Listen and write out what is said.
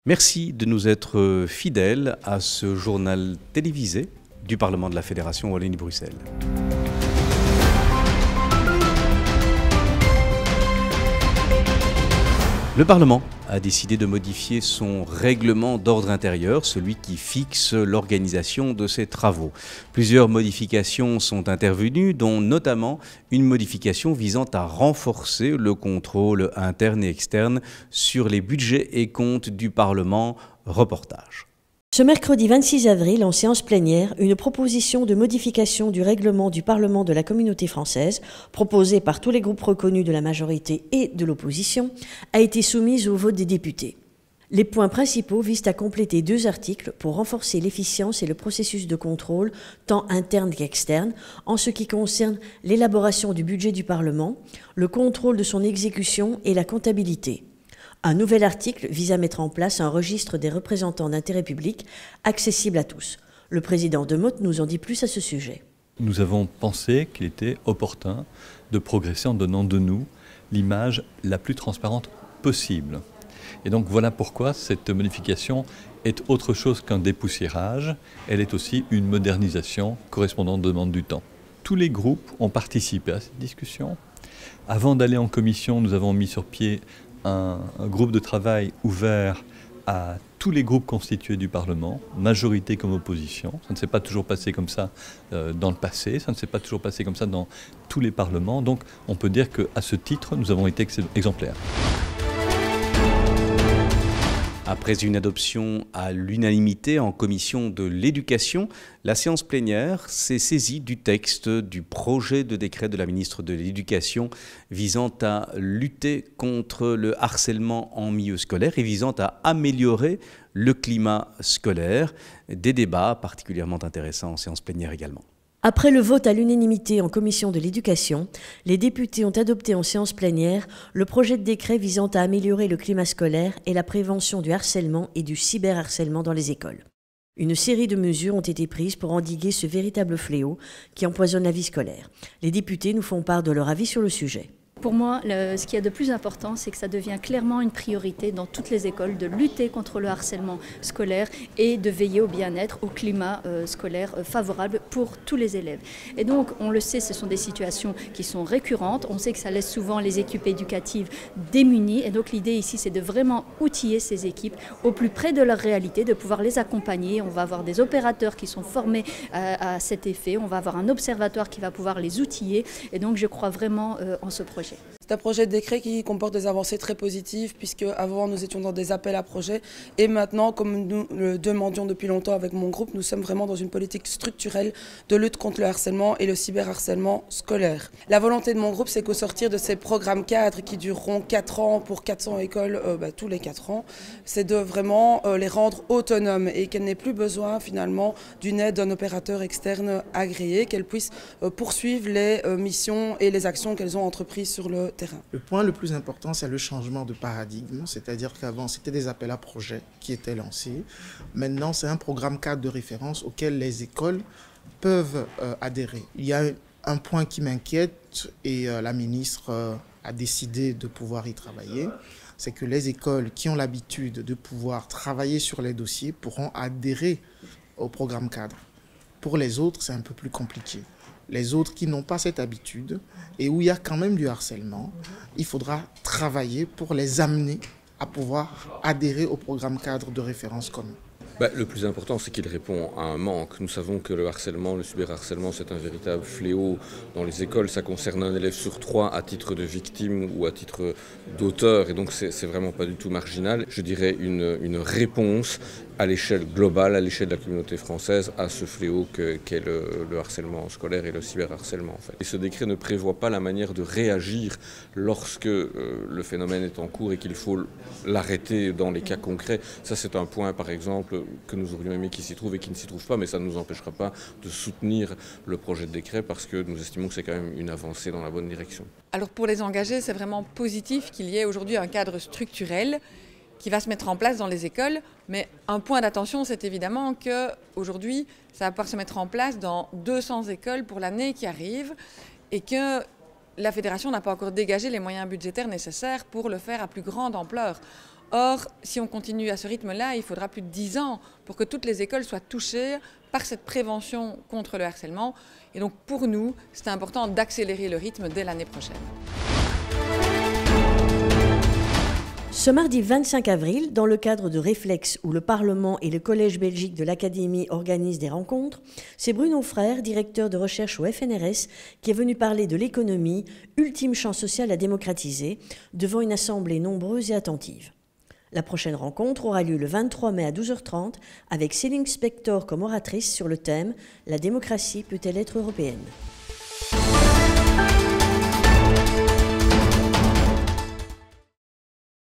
Merci de nous être fidèles à ce journal télévisé du Parlement de la Fédération Wallonie-Bruxelles. Le Parlement a décidé de modifier son règlement d'ordre intérieur, celui qui fixe l'organisation de ses travaux. Plusieurs modifications sont intervenues, dont notamment une modification visant à renforcer le contrôle interne et externe sur les budgets et comptes du Parlement. Reportage. Ce mercredi 26 avril, en séance plénière, une proposition de modification du règlement du Parlement de la Communauté française, proposée par tous les groupes reconnus de la majorité et de l'opposition, a été soumise au vote des députés. Les points principaux visent à compléter 2 articles pour renforcer l'efficience et le processus de contrôle, tant interne qu'externe, en ce qui concerne l'élaboration du budget du Parlement, le contrôle de son exécution et la comptabilité. Un nouvel article vise à mettre en place un registre des représentants d'intérêt public accessible à tous. Le président de Motte nous en dit plus à ce sujet. Nous avons pensé qu'il était opportun de progresser en donnant de nous l'image la plus transparente possible. Et donc voilà pourquoi cette modification est autre chose qu'un dépoussiérage. Elle est aussi une modernisation correspondant aux demandes du temps. Tous les groupes ont participé à cette discussion. Avant d'aller en commission, nous avons mis sur pied un groupe de travail ouvert à tous les groupes constitués du Parlement, majorité comme opposition. Ça ne s'est pas toujours passé comme ça dans le passé, ça ne s'est pas toujours passé comme ça dans tous les parlements. Donc on peut dire qu'à ce titre, nous avons été exemplaires. Après une adoption à l'unanimité en commission de l'éducation, la séance plénière s'est saisie du texte du projet de décret de la ministre de l'Éducation visant à lutter contre le harcèlement en milieu scolaire et visant à améliorer le climat scolaire. Des débats particulièrement intéressants en séance plénière également. Après le vote à l'unanimité en commission de l'éducation, les députés ont adopté en séance plénière le projet de décret visant à améliorer le climat scolaire et la prévention du harcèlement et du cyberharcèlement dans les écoles. Une série de mesures ont été prises pour endiguer ce véritable fléau qui empoisonne la vie scolaire. Les députés nous font part de leur avis sur le sujet. Pour moi, ce qu'il y a de plus important, c'est que ça devient clairement une priorité dans toutes les écoles de lutter contre le harcèlement scolaire et de veiller au bien-être, au climat scolaire favorable pour tous les élèves. Et donc, on le sait, ce sont des situations qui sont récurrentes. On sait que ça laisse souvent les équipes éducatives démunies. Et donc, l'idée ici, c'est de vraiment outiller ces équipes au plus près de leur réalité, de pouvoir les accompagner. On va avoir des opérateurs qui sont formés à cet effet. On va avoir un observatoire qui va pouvoir les outiller. Et donc, je crois vraiment en ce projet. C'est un projet de décret qui comporte des avancées très positives puisque avant nous étions dans des appels à projets et maintenant, comme nous le demandions depuis longtemps avec mon groupe, nous sommes vraiment dans une politique structurelle de lutte contre le harcèlement et le cyberharcèlement scolaire. La volonté de mon groupe, c'est qu'au sortir de ces programmes cadres qui dureront 4 ans pour 400 écoles tous les 4 ans, c'est de vraiment les rendre autonomes et qu'elles n'aient plus besoin finalement d'une aide d'un opérateur externe agréé, qu'elles puissent poursuivre les missions et les actions qu'elles ont entreprises sur le terrain. Le point le plus important, c'est le changement de paradigme, c'est-à-dire qu'avant, c'était des appels à projets qui étaient lancés. Maintenant, c'est un programme cadre de référence auquel les écoles peuvent adhérer. Il y a un point qui m'inquiète et la ministre a décidé de pouvoir y travailler, c'est que les écoles qui ont l'habitude de pouvoir travailler sur les dossiers pourront adhérer au programme cadre. Pour les autres, c'est un peu plus compliqué. Les autres qui n'ont pas cette habitude et où il y a quand même du harcèlement, il faudra travailler pour les amener à pouvoir adhérer au programme cadre de référence commun. Le plus important, c'est qu'il répond à un manque. Nous savons que le harcèlement, le cyberharcèlement, c'est un véritable fléau dans les écoles. Ça concerne un élève sur 3 à titre de victime ou à titre d'auteur. Et donc, c'est vraiment pas du tout marginal. Je dirais une réponse à l'échelle globale, à l'échelle de la communauté française, à ce fléau qu'est le harcèlement scolaire et le cyberharcèlement en fait. Et ce décret ne prévoit pas la manière de réagir lorsque le phénomène est en cours et qu'il faut l'arrêter dans les cas concrets. Ça c'est un point par exemple que nous aurions aimé qu'il s'y trouve et qui ne s'y trouve pas, mais ça ne nous empêchera pas de soutenir le projet de décret parce que nous estimons que c'est quand même une avancée dans la bonne direction. Alors pour les engagés, c'est vraiment positif qu'il y ait aujourd'hui un cadre structurel qui va se mettre en place dans les écoles. Mais un point d'attention, c'est évidemment qu'aujourd'hui, ça va pouvoir se mettre en place dans 200 écoles pour l'année qui arrive et que la fédération n'a pas encore dégagé les moyens budgétaires nécessaires pour le faire à plus grande ampleur. Or, si on continue à ce rythme-là, il faudra plus de 10 ans pour que toutes les écoles soient touchées par cette prévention contre le harcèlement. Et donc pour nous, c'est important d'accélérer le rythme dès l'année prochaine. Ce mardi 25 avril, dans le cadre de Réflexe où le Parlement et le Collège belgique de l'Académie organisent des rencontres, c'est Bruno Frère, directeur de recherche au FNRS, qui est venu parler de l'économie, ultime champ social à démocratiser, devant une assemblée nombreuse et attentive. La prochaine rencontre aura lieu le 23 mai à 12h30 avec Céline Spector comme oratrice sur le thème « La démocratie peut-elle être européenne ?»